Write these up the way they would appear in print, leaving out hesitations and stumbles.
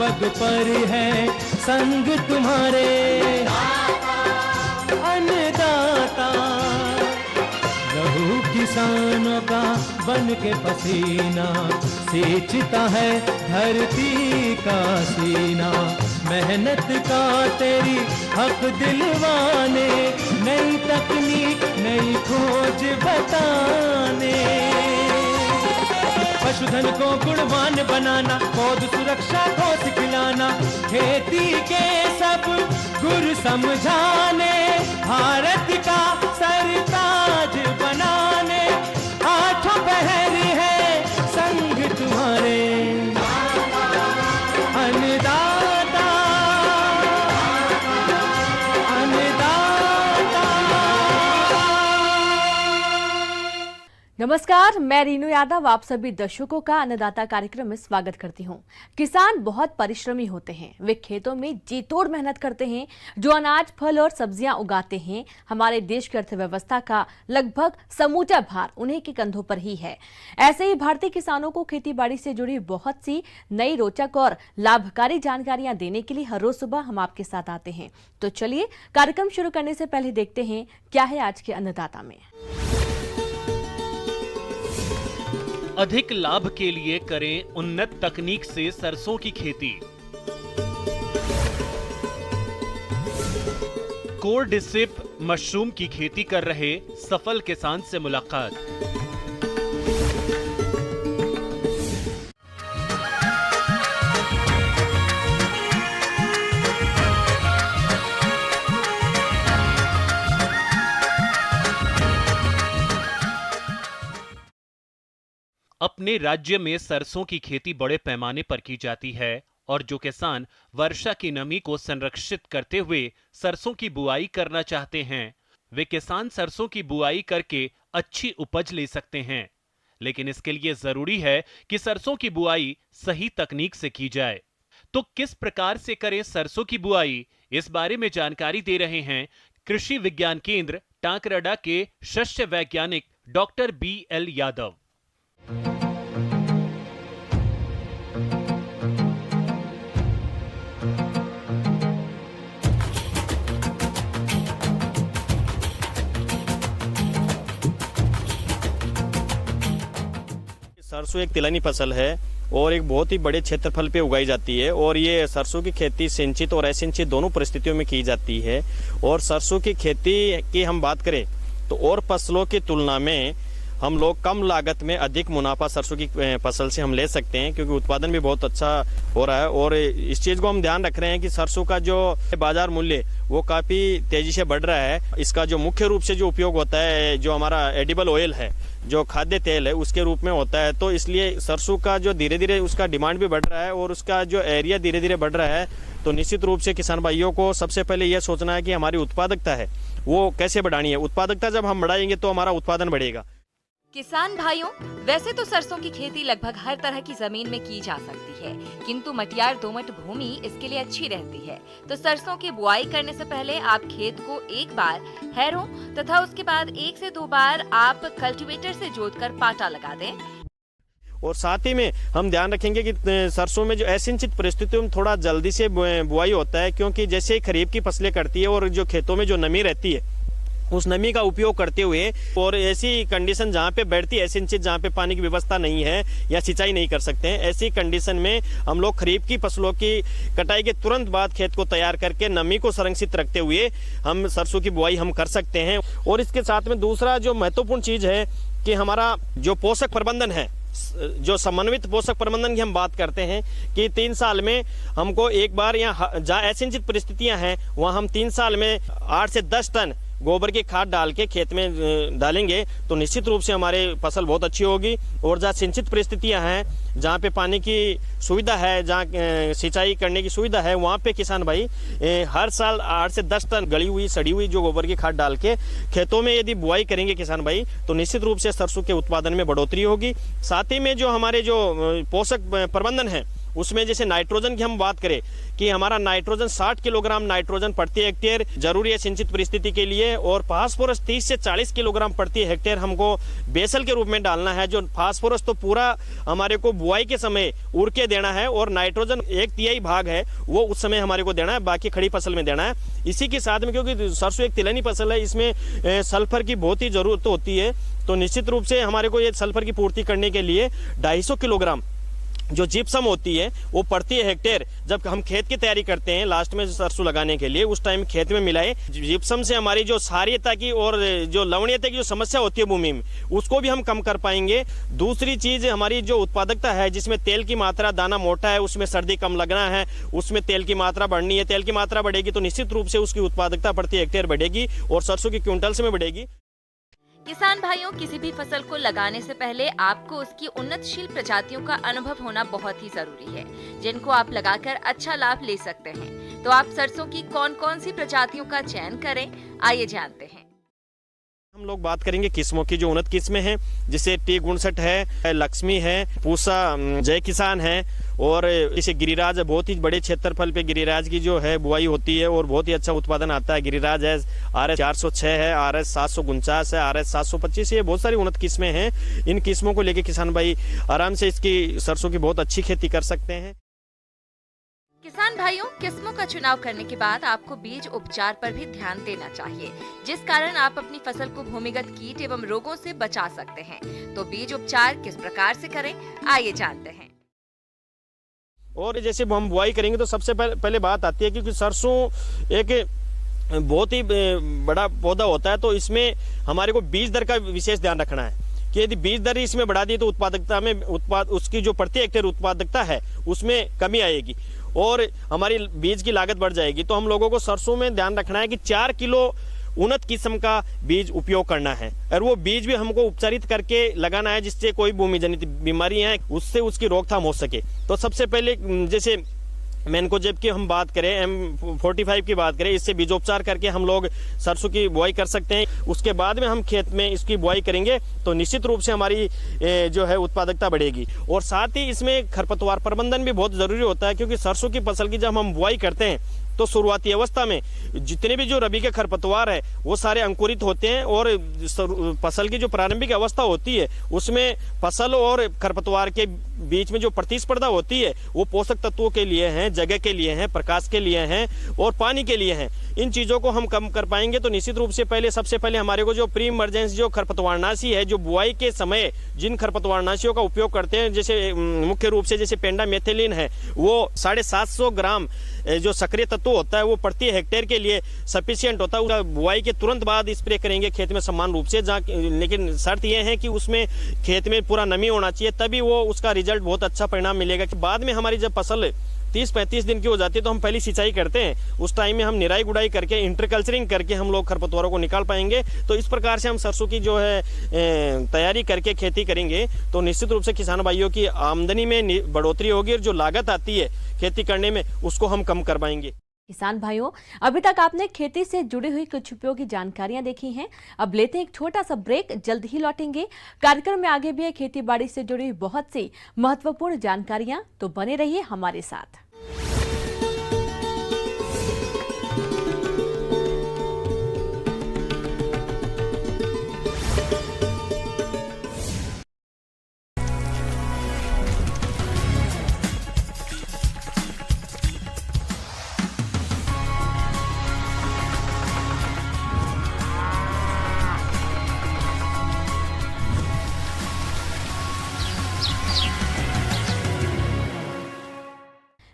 पग पर है संग तुम्हारे अन्नदाता। लहू किसानों का बन के पसीना सींचता है धरती का सीना। मेहनत का तेरी हक दिलवाने, नई तकनीक नई खोज बताने। पशुधन को गुणवान बनाना, पौध सुरक्षा को सिखलाना, खेती के सब गुर समझाने, भारत का सरताज बनाने। आठों पहर है संग तुम्हारे अन्नदाता अन्नदाता। नमस्कार, मैं रीनू यादव आप सभी दर्शकों का अन्नदाता कार्यक्रम में स्वागत करती हूं। किसान बहुत परिश्रमी होते हैं। वे खेतों में जी तोड़ मेहनत करते हैं। जो अनाज, फल और सब्जियां उगाते हैं, हमारे देश की अर्थव्यवस्था का लगभग समूचा भार उन्हीं के कंधों पर ही है। ऐसे ही भारतीय किसानों को खेतीबाड़ी से जुड़ी बहुत सी नई, रोचक और लाभकारी जानकारियां देने के लिए हर रोज सुबह हम आपके साथ आते हैं। तो चलिए कार्यक्रम शुरू करने से पहले देखते हैं क्या है आज के अन्नदाता में। अधिक लाभ के लिए करें उन्नत तकनीक से सरसों की खेती। कोर्डिसिप मशरूम की खेती कर रहे सफल किसान से मुलाकात। अपने राज्य में सरसों की खेती बड़े पैमाने पर की जाती है और जो किसान वर्षा की नमी को संरक्षित करते हुए सरसों की बुआई करना चाहते हैं, वे किसान सरसों की बुआई करके अच्छी उपज ले सकते हैं। लेकिन इसके लिए जरूरी है कि सरसों की बुआई सही तकनीक से की जाए। तो किस प्रकार से करें सरसों की बुआई, इस बारे में जानकारी दे रहे हैं कृषि विज्ञान केंद्र टांकरडा के शस्य वैज्ञानिक डॉक्टर BL यादव। सरसों एक तिलहनी फसल है और एक बहुत ही बड़े क्षेत्रफल पे उगाई जाती है और ये सरसों की खेती सिंचित और असिंचित दोनों परिस्थितियों में की जाती है। और सरसों की खेती की हम बात करें तो और फसलों की तुलना में हम लोग कम लागत में अधिक मुनाफा सरसों की फसल से हम ले सकते हैं, क्योंकि उत्पादन भी बहुत अच्छा हो रहा है। और इस चीज़ को हम ध्यान रख रहे हैं कि सरसों का जो बाजार मूल्य वो काफ़ी तेज़ी से बढ़ रहा है। इसका जो मुख्य रूप से जो उपयोग होता है, जो हमारा एडिबल ऑयल है, जो खाद्य तेल है, उसके रूप में होता है। तो इसलिए सरसों का जो धीरे धीरे उसका डिमांड भी बढ़ रहा है और उसका जो एरिया धीरे धीरे बढ़ रहा है। तो निश्चित रूप से किसान भाइयों को सबसे पहले यह सोचना है कि हमारी उत्पादकता है वो कैसे बढ़ानी है। उत्पादकता जब हम बढ़ाएंगे तो हमारा उत्पादन बढ़ेगा। किसान भाइयों, वैसे तो सरसों की खेती लगभग हर तरह की जमीन में की जा सकती है, किंतु मटियार दोमट भूमि इसके लिए अच्छी रहती है। तो सरसों की बुआई करने से पहले आप खेत को एक बार हैरों तथा उसके बाद 1 से 2 बार आप कल्टीवेटर से जोतकर पाटा लगा दें। और साथ ही में हम ध्यान रखेंगे कि सरसों में जो असिंचित परिस्थितियों में थोड़ा जल्दी से बुआई होता है, क्योंकि जैसे खरीफ की फसलें करती है और जो खेतों में जो नमी रहती है उस नमी का उपयोग करते हुए, और ऐसी कंडीशन जहाँ पे बैठती है असिंचित, जहाँ पे पानी की व्यवस्था नहीं है या सिंचाई नहीं कर सकते हैं, ऐसी कंडीशन में हम लोग खरीफ की फसलों की कटाई के तुरंत बाद खेत को तैयार करके नमी को संरक्षित रखते हुए हम सरसों की बुआई हम कर सकते हैं। और इसके साथ में दूसरा जो महत्वपूर्ण चीज है कि हमारा जो पोषक प्रबंधन है, जो समन्वित पोषक प्रबंधन की हम बात करते हैं कि 3 साल में हमको एक बार, या जहाँ असिंचित परिस्थितियां हैं वहाँ हम 3 साल में 8 से 10 टन गोबर की खाद डाल के खेत में डालेंगे तो निश्चित रूप से हमारे फसल बहुत अच्छी होगी। और जहाँ सिंचित परिस्थितियां हैं, जहाँ पे पानी की सुविधा है, जहाँ सिंचाई करने की सुविधा है, वहाँ पे किसान भाई हर साल 8 से 10 टन गली हुई सड़ी हुई जो गोबर की खाद डाल के खेतों में यदि बुआई करेंगे किसान भाई, तो निश्चित रूप से सरसों के उत्पादन में बढ़ोतरी होगी। साथ ही में जो हमारे जो पोषक प्रबंधन है उसमें जैसे नाइट्रोजन की हम बात करें कि हमारा नाइट्रोजन 60 किलोग्राम नाइट्रोजन प्रति हेक्टेयर जरूरी है सिंचित परिस्थिति के लिए, और फास्फोरस 30 से 40 किलोग्राम प्रति हेक्टेयर हमको बेसल के रूप में डालना है। जो फास्फोरस तो पूरा हमारे को बुआई के समय उड़ के देना है, और नाइट्रोजन 1/3 भाग है वो उस समय हमारे को देना है, बाकी खड़ी फसल में देना है। इसी के साथ में क्योंकि सरसों एक तिलहनी फसल है, इसमें सल्फर की बहुत ही जरूरत होती है, तो निश्चित रूप से हमारे को ये सल्फर की पूर्ति करने के लिए 250 किलोग्राम जो जिप्सम होती है वो प्रति हेक्टेयर जब हम खेत की तैयारी करते हैं लास्ट में सरसों लगाने के लिए उस टाइम खेत में मिलाए। जिप्सम से हमारी जो क्षारीयता की और जो लवणीयता की जो समस्या होती है भूमि में उसको भी हम कम कर पाएंगे। दूसरी चीज हमारी जो उत्पादकता है जिसमें तेल की मात्रा, दाना मोटा है, उसमें सर्दी कम लगना है, उसमें तेल की मात्रा बढ़नी है। तेल की मात्रा बढ़ेगी तो निश्चित रूप से उसकी उत्पादकता प्रति हेक्टेयर बढ़ेगी और सरसों की क्विंटल्स में बढ़ेगी। किसान भाइयों, किसी भी फसल को लगाने से पहले आपको उसकी उन्नतशील प्रजातियों का अनुभव होना बहुत ही जरूरी है, जिनको आप लगाकर अच्छा लाभ ले सकते हैं। तो आप सरसों की कौन कौन सी प्रजातियों का चयन करें, आइए जानते हैं। हम लोग बात करेंगे किस्मों की, जो उन्नत किस्में हैं, जिसे T59 है, लक्ष्मी है, पूसा जय किसान है, और इसे गिरिराज, बहुत ही बड़े क्षेत्रफल पे गिरिराज की जो है बुआई होती है और बहुत ही अच्छा उत्पादन आता है। गिरिराज है, RS 406 है, RS 749 है, RS 725, ये बहुत सारी उन्नत किस्में हैं। इन किस्मों को लेके किसान भाई आराम से इसकी सरसों की बहुत अच्छी खेती कर सकते हैं। किसान भाइयों, किस्मों का चुनाव करने के बाद आपको बीज उपचार पर भी ध्यान देना चाहिए, जिस कारण आप अपनी फसल को भूमिगत कीट एवं रोगों से बचा सकते हैं। तो बीज उपचार किस प्रकार से करें, आइए जानते हैं। और जैसे हम बुआई करेंगे तो सबसे पहले बात आती है क्योंकि सरसों एक बहुत ही बड़ा पौधा होता है, तो इसमें हमारे को बीज दर का विशेष ध्यान रखना है कि यदि बीज दर इसमें बढ़ा दी तो उत्पादकता में उसकी जो प्रति हेक्टेयर उत्पादकता है उसमें कमी आएगी और हमारी बीज की लागत बढ़ जाएगी। तो हम लोगों को सरसों में ध्यान रखना है कि 4 किलो उन्नत किस्म का बीज उपयोग करना है, और वो बीज भी हमको उपचारित करके लगाना है जिससे कोई भूमि जनित बीमारी है उससे उसकी रोकथाम हो सके। तो सबसे पहले जैसे मैनकोजेब की हम बात करें, M45 की बात करें, इससे बीजोपचार करके हम लोग सरसों की बुआई कर सकते हैं। उसके बाद में हम खेत में इसकी बुआई करेंगे तो निश्चित रूप से हमारी जो है उत्पादकता बढ़ेगी। और साथ ही इसमें खरपतवार प्रबंधन भी बहुत जरूरी होता है क्योंकि सरसों की फसल की जब हम बुआई करते हैं तो शुरुआती अवस्था में जितने भी जो रबी के खरपतवार है वो सारे अंकुरित होते हैं, और फसल की जो प्रारंभिक अवस्था होती है उसमें फसल और खरपतवार के बीच में जो प्रतिस्पर्धा होती है वो पोषक तत्वों के लिए है, जगह के लिए है, प्रकाश के लिए है और पानी के लिए है। इन चीजों को हम कम कर पाएंगे तो निश्चित रूप से सबसे पहले हमारे को जो प्री इमरजेंसी जो खरपतवारनाशी है, जो बुआई के समय जिन खरपतवारनाशियों का उपयोग करते हैं, जैसे मुख्य रूप से जैसे पेंडामेथिलीन है, वो 750 ग्राम जो सक्रिय तत्व होता है वो प्रति हेक्टेयर के लिए सफिशिएंट होता है। बुआई के तुरंत बाद स्प्रे करेंगे खेत में समान रूप से, लेकिन शर्त यह है कि उसमें खेत में पूरा नमी होना चाहिए, तभी वो उसका रिजल्ट बहुत अच्छा परिणाम मिलेगा। कि बाद में हमारी जब फसल 30-35 दिन की हो जाती है तो हम पहली सिंचाई करते हैं, उस टाइम में हम निराई गुड़ाई करके इंटरकल्चरिंग करके हम लोग खरपतवारों को निकाल पाएंगे। तो इस प्रकार से हम सरसों की जो है तैयारी करके खेती करेंगे तो निश्चित रूप से किसान भाइयों की आमदनी में बढ़ोतरी होगी और जो लागत आती है खेती करने में उसको हम कम कर पाएंगे। किसान भाइयों, अभी तक आपने खेती से जुड़ी हुई कुछ उपयोगी जानकारियां देखी हैं। अब लेते हैं एक छोटा सा ब्रेक, जल्द ही लौटेंगे। कार्यक्रम में आगे भी है खेती बाड़ी से जुड़ी हुई बहुत सी महत्वपूर्ण जानकारियां, तो बने रहिए हमारे साथ।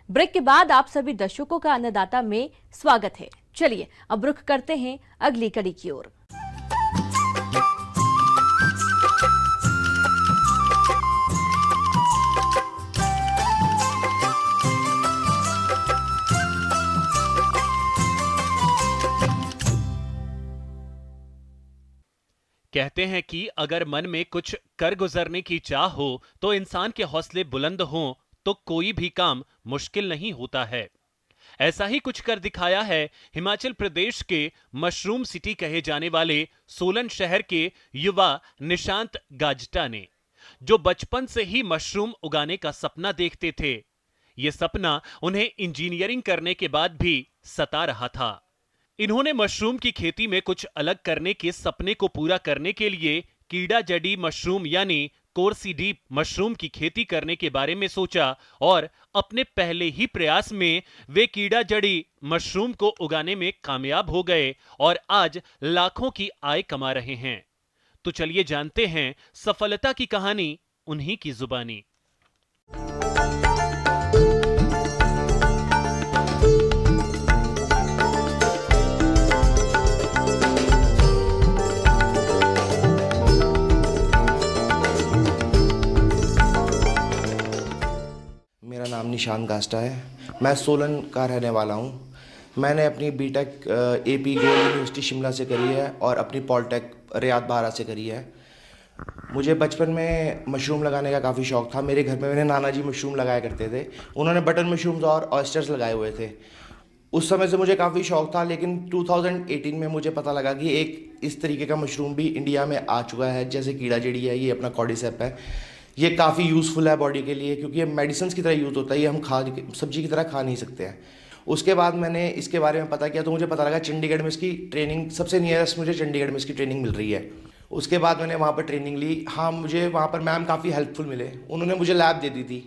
ब्रेक के बाद आप सभी दर्शकों का अन्नदाता में स्वागत है। चलिए अब रुख करते हैं अगली कड़ी की ओर। कहते हैं कि अगर मन में कुछ कर गुजरने की चाह हो तो इंसान के हौसले बुलंद हों तो कोई भी काम मुश्किल नहीं होता है। ऐसा ही कुछ कर दिखाया है हिमाचल प्रदेश के मशरूम सिटी कहे जाने वाले सोलन शहर के युवा निशांत गाजटा ने, जो बचपन से ही मशरूम उगाने का सपना देखते थे। ये सपना उन्हें इंजीनियरिंग करने के बाद भी सता रहा था। इन्होंने मशरूम की खेती में कुछ अलग करने के सपने को पूरा करने के लिए कीड़ा जड़ी मशरूम यानी कोर्सीडीप मशरूम की खेती करने के बारे में सोचा और अपने पहले ही प्रयास में वे कीड़ा जड़ी मशरूम को उगाने में कामयाब हो गए और आज लाखों की आय कमा रहे हैं। तो चलिए जानते हैं सफलता की कहानी उन्हीं की जुबानी। मेरा नाम निशान गास्टा है। मैं सोलन का रहने वाला हूँ। मैंने अपनी BTech AP Goyal university Shimla से करी है और अपनी पॉलिटेक रियाद बहारा से करी है। मुझे बचपन में मशरूम लगाने का काफ़ी शौक़ था। मेरे घर में मेरे नाना जी मशरूम लगाया करते थे। उन्होंने बटन मशरूम्स और ऑयस्टर्स लगाए हुए थे। उस समय से मुझे काफ़ी शौक़ था, लेकिन 2018 में मुझे पता लगा कि एक इस तरीके का मशरूम भी इंडिया में आ चुका है, जैसे कीड़ा जड़ी है, ये अपना कॉर्डिसेप है। ये काफ़ी यूज़फुल है बॉडी के लिए, क्योंकि ये मेडिसिन की तरह यूज़ होता है। ये हम सब्जी की तरह खा नहीं सकते हैं। उसके बाद मैंने इसके बारे में पता किया तो मुझे पता लगा चंडीगढ़ में इसकी ट्रेनिंग सबसे नियरेस्ट, मुझे चंडीगढ़ में इसकी ट्रेनिंग मिल रही है। उसके बाद मैंने वहाँ पर ट्रेनिंग ली। हाँ, मुझे वहाँ पर मैम काफ़ी हेल्पफुल मिले। उन्होंने मुझे लैब दे दी थी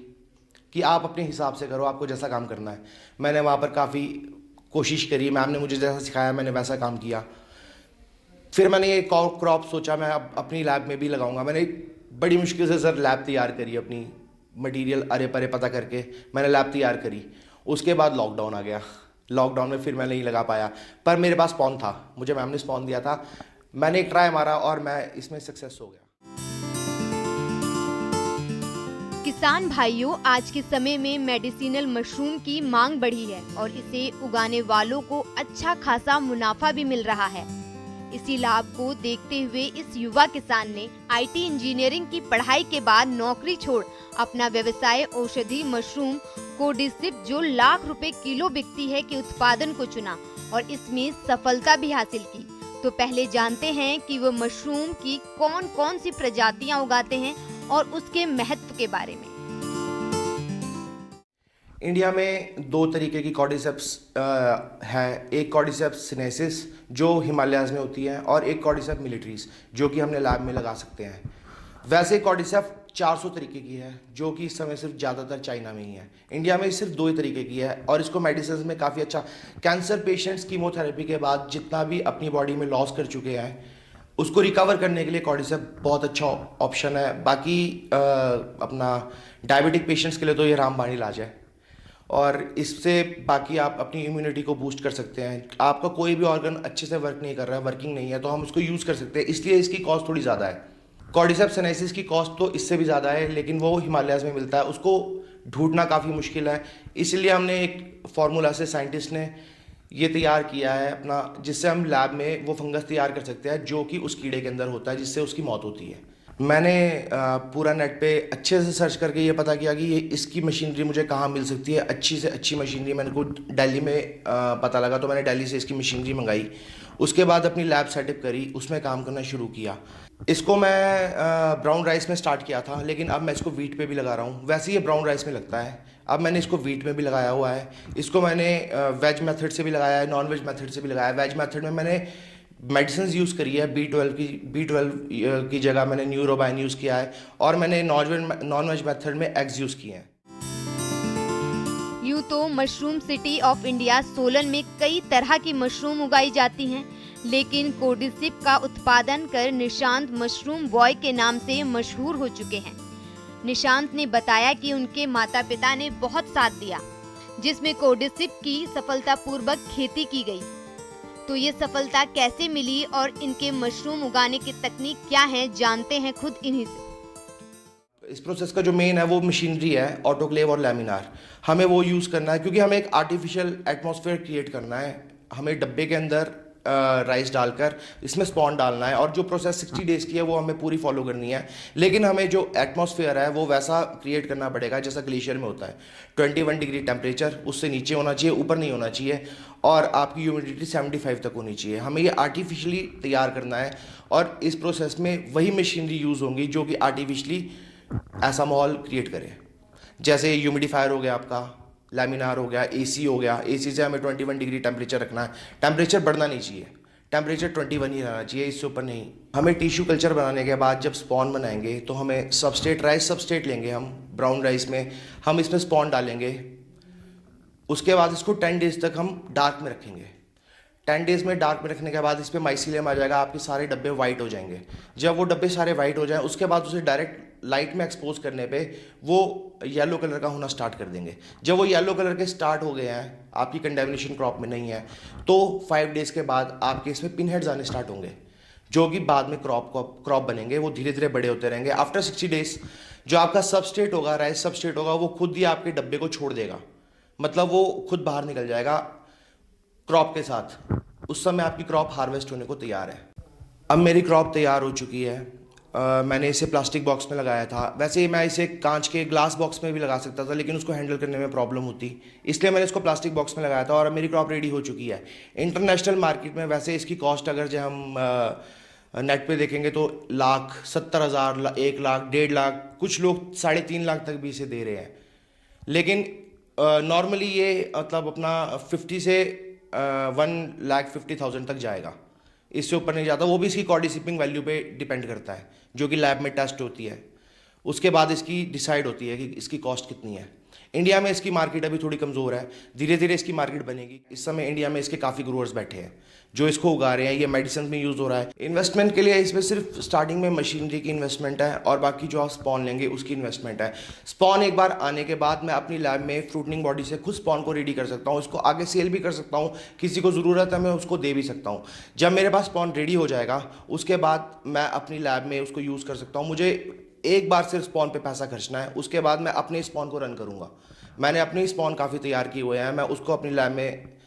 कि आप अपने हिसाब से करो, आपको जैसा काम करना है। मैंने वहाँ पर काफ़ी कोशिश करी। मैम ने मुझे जैसा सिखाया मैंने वैसा काम किया। फिर मैंने ये क्रॉप सोचा मैं अब अपनी लैब में भी लगाऊंगा। मैंने बड़ी मुश्किल से सर लैब तैयार करी, अपनी मटेरियल अरे परे पता करके मैंने लैब तैयार करी। उसके बाद लॉकडाउन आ गया। लॉकडाउन में फिर मैं नहीं लगा पाया, पर मेरे पास स्पॉन था, मुझे मैम ने स्पॉन दिया था। मैंने एक ट्राई मारा और मैं इसमें सक्सेस हो गया। किसान भाइयों, आज के समय में मेडिसिनल मशरूम की मांग बढ़ी है और इसे उगाने वालों को अच्छा खासा मुनाफा भी मिल रहा है। इसी लाभ को देखते हुए इस युवा किसान ने आईटी इंजीनियरिंग की पढ़ाई के बाद नौकरी छोड़ अपना व्यवसाय औषधि मशरूम कोर्डिसेप जो लाख रुपए किलो बिकती है के उत्पादन को चुना और इसमें सफलता भी हासिल की। तो पहले जानते हैं कि वो मशरूम की कौन कौन सी प्रजातियां उगाते हैं और उसके महत्व के बारे में। इंडिया में दो तरीके की कॉर्डिसेप्स है। एक कॉर्डिसेप्स सिनेसिस जो हिमालयाज़ में होती है और एक कॉर्डिसेप मिलिट्रीज जो कि हमने लैब में लगा सकते हैं। वैसे कॉर्डिसेप 400 तरीके की है जो कि इस समय सिर्फ ज़्यादातर चाइना में ही है। इंडिया में सिर्फ 2 ही तरीके की है और इसको मेडिसिन में काफ़ी अच्छा, कैंसर पेशेंट्स कीमोथेरेपी के बाद जितना भी अपनी बॉडी में लॉस कर चुके हैं उसको रिकवर करने के लिए कॉर्डिसेप बहुत अच्छा ऑप्शन है। बाकी अपना डायबिटिक पेशेंट्स के लिए तो ये रामबाण इलाज है और इससे बाकी आप अपनी इम्यूनिटी को बूस्ट कर सकते हैं। आपका कोई भी ऑर्गन अच्छे से वर्क नहीं कर रहा है, वर्किंग नहीं है, तो हम उसको यूज़ कर सकते हैं। इसलिए इसकी कॉस्ट थोड़ी ज़्यादा है। कॉर्डिसेप सिनेसिस की कॉस्ट तो इससे भी ज़्यादा है, लेकिन वो हिमालयाज़ में मिलता है, उसको ढूंढना काफ़ी मुश्किल है। इसलिए हमने एक फार्मूला से साइंटिस्ट ने ये तैयार किया है अपना, जिससे हम लैब में वो फंगस तैयार कर सकते हैं जो कि उस कीड़े के अंदर होता है, जिससे उसकी मौत होती है। मैंने पूरा नेट पे अच्छे से सर्च करके ये पता किया कि ये इसकी मशीनरी मुझे कहाँ मिल सकती है, अच्छी से अच्छी मशीनरी। मैंने को दिल्ली में पता लगा तो मैंने दिल्ली से इसकी मशीनरी मंगाई। उसके बाद अपनी लैब सेटअप करी, उसमें काम करना शुरू किया। इसको मैं ब्राउन राइस में स्टार्ट किया था, लेकिन अब मैं इसको वीट पे भी लगा रहा हूँ। वैसे ये ब्राउन राइस में लगता है, अब मैंने इसको वीट में भी लगाया हुआ है। इसको मैंने वेज मेथड से भी लगाया है, नॉन वेज मेथड से भी लगाया है। वेज मेथड में मैंने मेडिसिन यूज़ करी है। B12 की जगह मैंने न्यूरोबाइन यूज़ किया है और मैंने नॉन वेज मेथड में एग्स यूज़ किए हैं। यूँ तो mushroom city of India Solan में कई तरह की मशरूम उगाई जाती हैं, लेकिन कोर्डिसेप का उत्पादन कर निशांत मशरूम बॉय के नाम से मशहूर हो चुके हैं। निशांत ने बताया कि उनके माता पिता ने बहुत साथ दिया, जिसमें कोर्डिसेप की सफलतापूर्वक खेती की गई। तो ये सफलता कैसे मिली और इनके मशरूम उगाने की तकनीक क्या है, जानते हैं खुद इन्हीं से। इस प्रोसेस का जो मेन है वो मशीनरी है, ऑटोक्लेव और लैमिनार। हमें वो यूज़ करना है क्योंकि हमें एक आर्टिफिशियल एटमॉस्फेयर क्रिएट करना है। हमें डब्बे के अंदर राइस डालकर इसमें स्पॉन डालना है और जो प्रोसेस 60 डेज़ की है वो हमें पूरी फॉलो करनी है। लेकिन हमें जो एटमॉस्फेयर है वो वैसा क्रिएट करना पड़ेगा जैसा ग्लेशियर में होता है। 21 डिग्री टेम्परेचर, उससे नीचे होना चाहिए, ऊपर नहीं होना चाहिए, और आपकी ह्यूमिडिटी 75 तक होनी चाहिए। हमें ये आर्टिफिशियली तैयार करना है और इस प्रोसेस में वही मशीनरी यूज़ होंगी जो कि आर्टिफिशियली ऐसा माहौल क्रिएट करे। जैसे ह्यूमिडिफायर हो गया आपका, लैमिनार हो गया, एसी हो गया। एसी से हमें 21 डिग्री टेम्परेचर रखना है, टेम्परेचर बढ़ना नहीं चाहिए, टेम्परेचर 21 ही रहना चाहिए, इससे ऊपर नहीं। हमें टिश्यू कल्चर बनाने के बाद जब स्पॉन बनाएंगे तो हमें सबस्ट्रेट, राइस सबस्ट्रेट लेंगे हम, ब्राउन राइस में हम इसमें स्पॉन डालेंगे। उसके बाद इसको 10 डेज तक हम डार्क में रखेंगे। 10 डेज में डार्क में रखने के बाद इस पर माइसीलियम आ जाएगा, आपके सारे डब्बे वाइट हो जाएंगे। जब वो डब्बे सारे वाइट हो जाएं उसके बाद उसे डायरेक्ट लाइट में एक्सपोज करने पे वो येलो कलर का होना स्टार्ट कर देंगे। जब वो येलो कलर के स्टार्ट हो गए हैं, आपकी कंडेमिनेशन क्रॉप में नहीं है, तो 5 डेज के बाद आपके इसमें पिन हेड्स आने स्टार्ट होंगे, जो कि बाद में क्रॉप बनेंगे, वो धीरे धीरे बड़े होते रहेंगे। आफ्टर 60 डेज जो आपका सबस्ट्रेट होगा, राइस सबस्ट्रेट होगा, वो खुद ही आपके डब्बे को छोड़ देगा, मतलब वो खुद बाहर निकल जाएगा क्रॉप के साथ। उस समय आपकी क्रॉप हार्वेस्ट होने को तैयार है। अब मेरी क्रॉप तैयार हो चुकी है। मैंने इसे प्लास्टिक बॉक्स में लगाया था। वैसे मैं इसे कांच के ग्लास बॉक्स में भी लगा सकता था, लेकिन उसको हैंडल करने में प्रॉब्लम होती, इसलिए मैंने इसको प्लास्टिक बॉक्स में लगाया था और अब मेरी क्रॉप रेडी हो चुकी है। इंटरनेशनल मार्केट में वैसे इसकी कॉस्ट अगर जो हम नेट पे देखेंगे तो 1,70,000, 1 लाख, 1.5 लाख, कुछ लोग 3.5 लाख तक भी इसे दे रहे हैं। लेकिन नॉर्मली ये मतलब अपना 50 से 1,50,000 तक जाएगा, इससे ऊपर नहीं जाता। वो भी इसकी कॉडी शिपिंग वैल्यू पे डिपेंड करता है, जो कि लैब में टेस्ट होती है। उसके बाद इसकी डिसाइड होती है कि इसकी कॉस्ट कितनी है। इंडिया में इसकी मार्केट अभी थोड़ी कमज़ोर है, धीरे धीरे इसकी मार्केट बनेगी। इस समय इंडिया में इसके काफ़ी ग्रोअर्स बैठे हैं जो इसको उगा रहे हैं, ये मेडिसिन में यूज़ हो रहा है। इन्वेस्टमेंट के लिए इसमें सिर्फ स्टार्टिंग में मशीनरी की इन्वेस्टमेंट है और बाकी जो आप स्पॉन लेंगे उसकी इन्वेस्टमेंट है। स्पॉन एक बार आने के बाद मैं अपनी लैब में फ्रूटनिंग बॉडी से खुद स्पॉन को रेडी कर सकता हूँ, इसको आगे सेल भी कर सकता हूँ, किसी को ज़रूरत है मैं उसको दे भी सकता हूँ। जब मेरे पास स्पॉन रेडी हो जाएगा उसके बाद मैं अपनी लैब में उसको यूज़ कर सकता हूँ। मुझे एक बार सिर्फ स्पॉन पे पैसा खर्चना है, उसके बाद मैं अपने स्पॉन को रन करूँगा। मैंने अपने स्पॉन काफ़ी तैयार किए हुए हैं, मैं उसको अपनी लैब में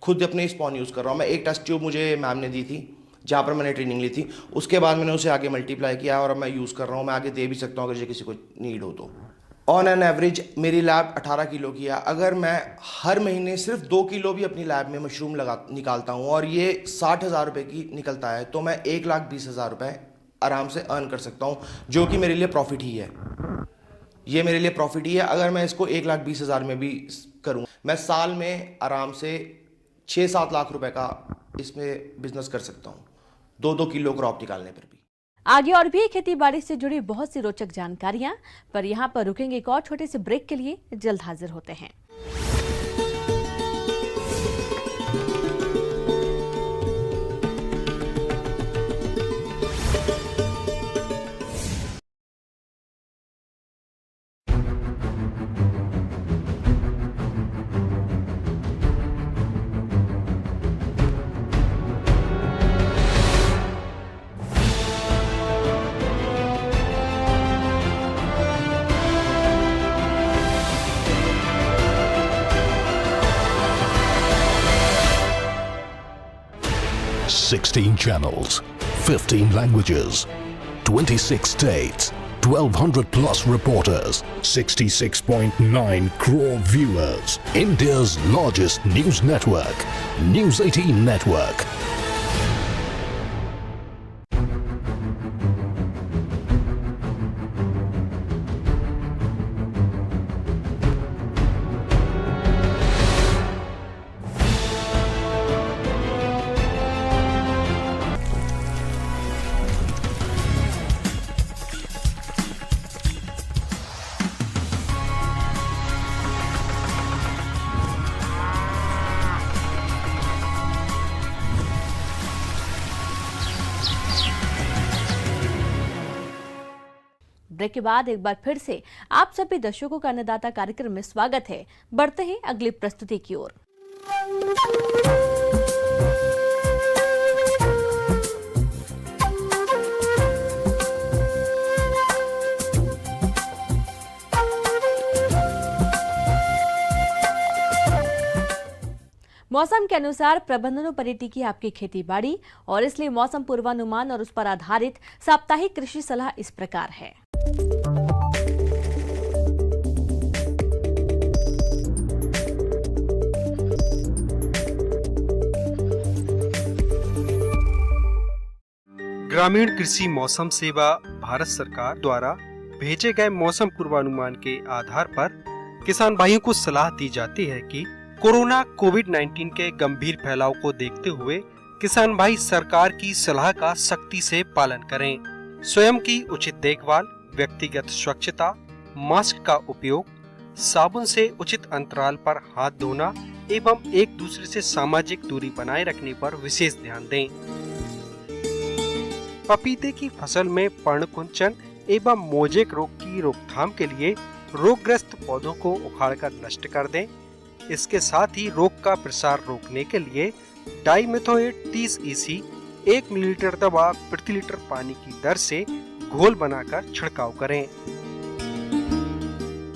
खुद अपने स्पॉन यूज़ कर रहा हूँ। मैं एक टेस्ट ट्यूब मुझे मैम ने दी थी जहाँ पर मैंने ट्रेनिंग ली थी, उसके बाद मैंने उसे आगे मल्टीप्लाई किया और अब मैं यूज़ कर रहा हूँ। मैं आगे दे भी सकता हूँ अगर किसी को नीड हो तो। ऑन एन एवरेज मेरी लैब 18 किलो की है। अगर मैं हर महीने सिर्फ 2 किलो भी अपनी लैब में मशरूम निकालता हूँ और ये 60,000 रुपये की निकलता है, तो मैं 1,20,000 रुपये आराम से अर्न कर सकता हूँ, जो कि मेरे लिए प्रॉफिट ही है। ये मेरे लिए प्रॉफिट ही है। अगर मैं इसको 1,20,000 में भी करूँ, मैं साल में आराम से 6-7 लाख रुपए का इसमें बिजनेस कर सकता हूँ, 2-2 किलो क्रॉप निकालने पर भी। आगे और भी खेती बाड़ी से जुड़ी बहुत सी रोचक जानकारियां, पर यहाँ पर रुकेंगे एक और छोटे से ब्रेक के लिए। जल्द हाजिर होते हैं। Sixteen channels, 15 languages, 26 states, 1,200 plus reporters, 66.9 crore viewers. India's largest news network, News 18 Network. Break के बाद एक बार फिर से आप सभी दर्शकों का अन्नदाता कार्यक्रम में स्वागत है। बढ़ते हैं अगली प्रस्तुति की ओर। मौसम के अनुसार प्रबंधनों पर टिकी आपकी खेती बाड़ी, और इसलिए मौसम पूर्वानुमान और उस पर आधारित साप्ताहिक कृषि सलाह इस प्रकार है। ग्रामीण कृषि मौसम सेवा भारत सरकार द्वारा भेजे गए मौसम पूर्वानुमान के आधार पर किसान भाइयों को सलाह दी जाती है कि कोरोना कोविड-19 के गंभीर फैलाव को देखते हुए किसान भाई सरकार की सलाह का सख्ती से पालन करें। स्वयं की उचित देखभाल, व्यक्तिगत स्वच्छता, मास्क का उपयोग, साबुन से उचित अंतराल पर हाथ धोना एवं एक दूसरे से सामाजिक दूरी बनाए रखने पर विशेष ध्यान दें। पपीते की फसल में पर्णकुंचन एवं मोजेक रोग की रोकथाम के लिए रोगग्रस्त पौधों को उखाड़कर नष्ट कर दें। इसके साथ ही रोग का प्रसार रोकने के लिए डाइमेथोएट 30 EC 1 मिलीलीटर दवा प्रति लीटर पानी की दर से घोल बनाकर छिड़काव करें।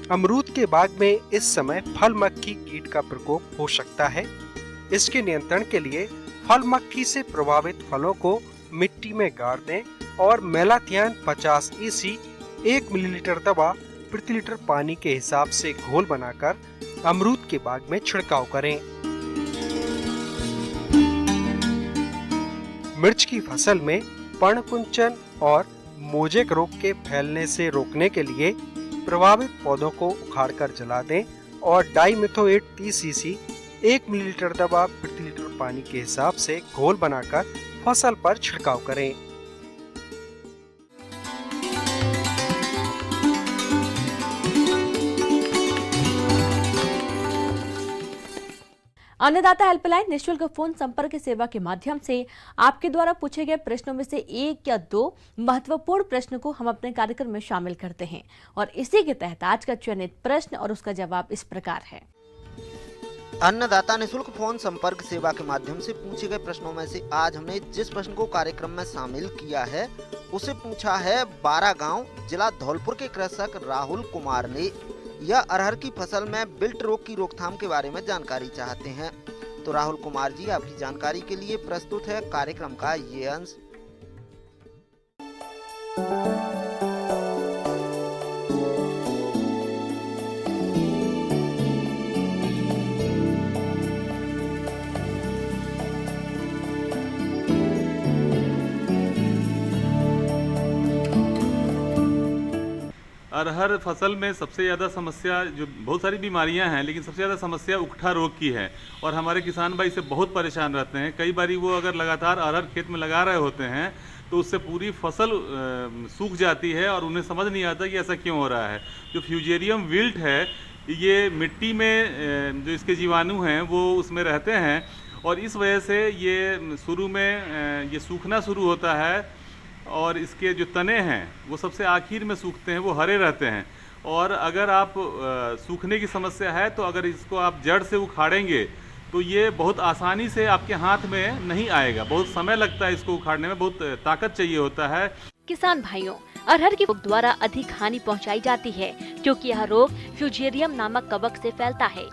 अमरूद के बाग में इस समय फल मक्खी कीट का प्रकोप हो सकता है। इसके नियंत्रण के लिए फल मक्खी से प्रभावित फलों को मिट्टी में गाड़ दें और मेलाथियान 50 EC 1 मिलीलीटर दवा प्रति लीटर पानी के हिसाब से घोल बनाकर अमरूद के बाग में छिड़काव करें। मिर्च की फसल में पर्णकुंचन और मोजेक रोग के फैलने से रोकने के लिए प्रभावित पौधों को उखाड़कर जला दें और डाइमेथोएट 30 EC 1 मिलीलीटर दवा प्रति लीटर पानी के हिसाब से घोल बनाकर फसल पर छिड़काव करें। अन्नदाता हेल्पलाइन निःशुल्क फोन संपर्क सेवा के माध्यम से आपके द्वारा पूछे गए प्रश्नों में से 1 या 2 महत्वपूर्ण प्रश्न को हम अपने कार्यक्रम में शामिल करते हैं और इसी के तहत आज का चयनित प्रश्न और उसका जवाब इस प्रकार है। अन्नदाता निःशुल्क फोन संपर्क सेवा के माध्यम से पूछे गए प्रश्नों में से आज हमने जिस प्रश्न को कार्यक्रम में शामिल किया है उसे पूछा है 12 गांव जिला धौलपुर के कृषक राहुल कुमार ने। यह अरहर की फसल में विल्ट रोग की रोकथाम के बारे में जानकारी चाहते हैं। तो राहुल कुमार जी, आपकी जानकारी के लिए प्रस्तुत है कार्यक्रम का ये अंश। अरहर फसल में सबसे ज़्यादा समस्या, जो बहुत सारी बीमारियां हैं लेकिन सबसे ज़्यादा समस्या उकठा रोग की है और हमारे किसान भाई इससे बहुत परेशान रहते हैं। कई बारी वो अगर लगातार अरहर खेत में लगा रहे होते हैं तो उससे पूरी फसल सूख जाती है और उन्हें समझ नहीं आता कि ऐसा क्यों हो रहा है। जो फ्यूजेरियम विल्ट है, ये मिट्टी में जो इसके जीवाणु हैं वो उसमें रहते हैं और इस वजह से ये शुरू में ये सूखना शुरू होता है और इसके जो तने हैं वो सबसे आखिर में सूखते हैं, वो हरे रहते हैं। और अगर आप सूखने की समस्या है तो अगर इसको आप जड़ से उखाड़ेंगे तो ये बहुत आसानी से आपके हाथ में नहीं आएगा, बहुत समय लगता है इसको उखाड़ने में, बहुत ताकत चाहिए होता है। किसान भाइयों, अरहर के रोग द्वारा अधिक हानि पहुंचाई जाती है क्योंकि यह रोग फ्यूजेरियम नामक कवक से फैलता है।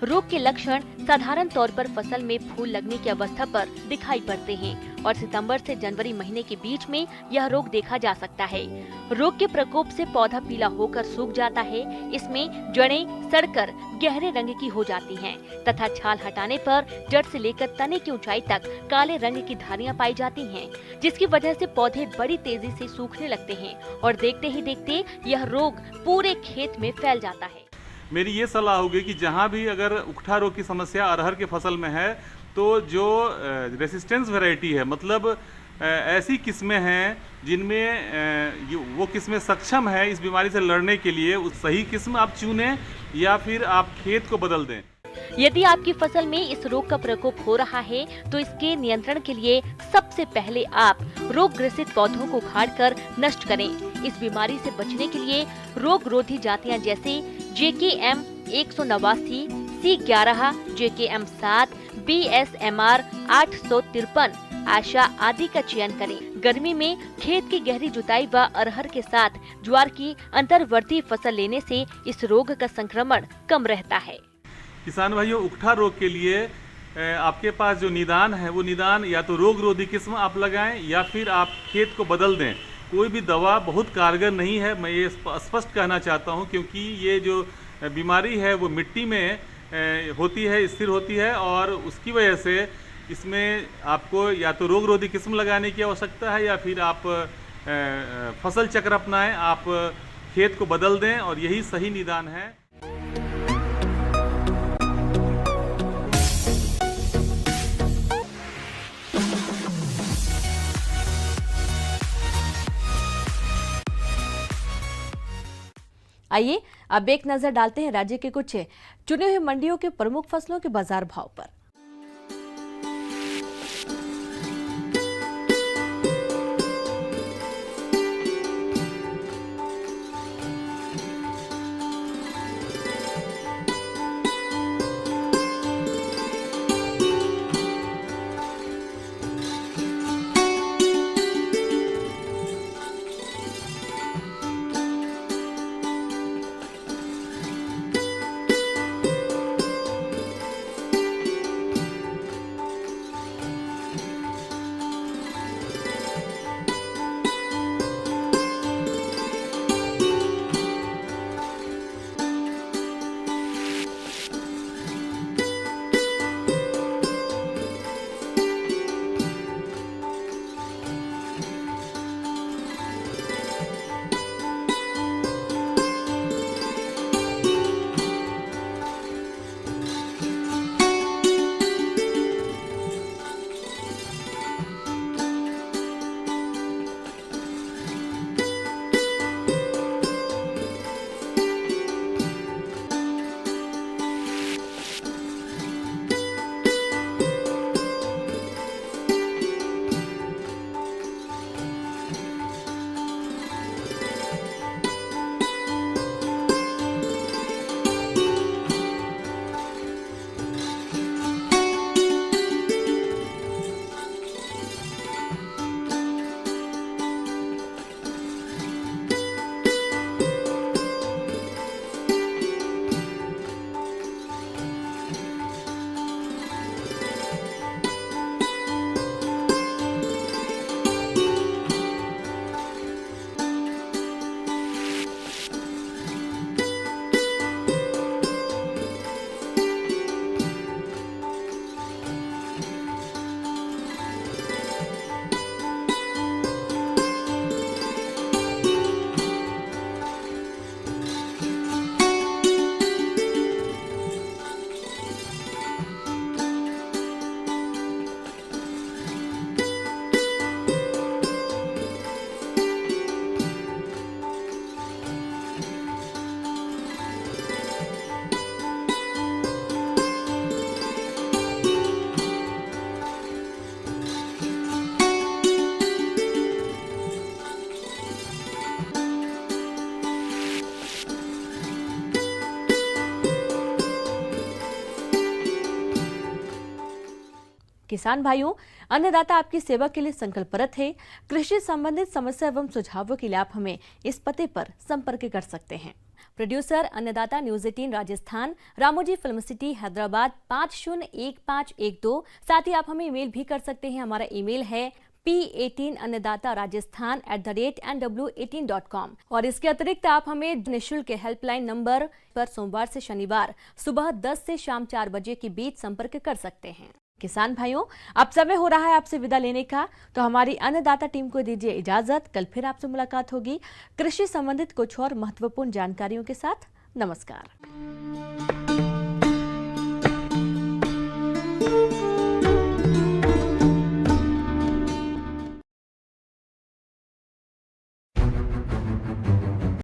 रोग के लक्षण साधारण तौर पर फसल में फूल लगने की अवस्था पर दिखाई पड़ते हैं और सितंबर से जनवरी महीने के बीच में यह रोग देखा जा सकता है। रोग के प्रकोप से पौधा पीला होकर सूख जाता है। इसमें जड़ें सड़कर गहरे रंग की हो जाती हैं तथा छाल हटाने पर जड़ से लेकर तने की ऊंचाई तक काले रंग की धारियां पाई जाती हैं, जिसकी वजह से पौधे बड़ी तेजी से सूखने लगते हैं और देखते ही देखते यह रोग पूरे खेत में फैल जाता है। मेरी ये सलाह होगी कि जहाँ भी अगर उकठा रोग की समस्या अरहर के फसल में है तो जो रेसिस्टेंस वैरायटी है, मतलब ऐसी किस्में हैं जिनमें वो किस्में सक्षम है इस बीमारी से लड़ने के लिए, उस सही किस्म आप चुनें या फिर आप खेत को बदल दें। यदि आपकी फसल में इस रोग का प्रकोप हो रहा है तो इसके नियंत्रण के लिए सबसे पहले आप रोग ग्रसित पौधों को उखाड़कर नष्ट करें। इस बीमारी से बचने के लिए रोग रोधी जातियां जैसे JKM 189, C11, JKM 7, BSMR 853, आशा आदि का चयन करें। गर्मी में खेत की गहरी जुताई व अरहर के साथ ज्वार की अंतर्वर्ती फसल लेने से इस रोग का संक्रमण कम रहता है। किसान भाइयों, उकठा रोग के लिए आपके पास जो निदान है वो निदान या तो रोग रोधी किस्म आप लगाएं या फिर आप खेत को बदल दें। कोई भी दवा बहुत कारगर नहीं है, मैं ये स्पष्ट कहना चाहता हूँ, क्योंकि ये जो बीमारी है वो मिट्टी में होती है, स्थिर होती है और उसकी वजह से इसमें आपको या तो रोग रोधी किस्म लगाने की आवश्यकता है या फिर आप फसल चक्र अपनाएं। आप खेत को बदल दें और यही सही निदान है। आइए अब एक नजर डालते हैं राज्य के कुछ चुने हुए मंडियों के प्रमुख फसलों के बाजार भाव पर। किसान भाइयों, अन्नदाता आपकी सेवा के लिए संकल्परत है। कृषि संबंधित समस्या एवं सुझावों के लिए आप हमें इस पते पर संपर्क कर सकते हैं। प्रोड्यूसर अन्नदाता news 18 Rajasthan, Ramoji film city Hyderabad 501512। साथ ही आप हमें ईमेल भी कर सकते हैं। हमारा ईमेल है p18annadataraajasthan@nw18.com। और इसके अतिरिक्त आप हमें निःशुल्क हेल्पलाइन नंबर पर सोमवार से शनिवार सुबह 10 से शाम 4 बजे के बीच संपर्क कर सकते हैं। किसान भाइयों, अब समय हो रहा है आपसे विदा लेने का, तो हमारी अन्नदाता टीम को दीजिए इजाजत। कल फिर आपसे मुलाकात होगी कृषि संबंधित कुछ और महत्वपूर्ण जानकारियों के साथ। नमस्कार।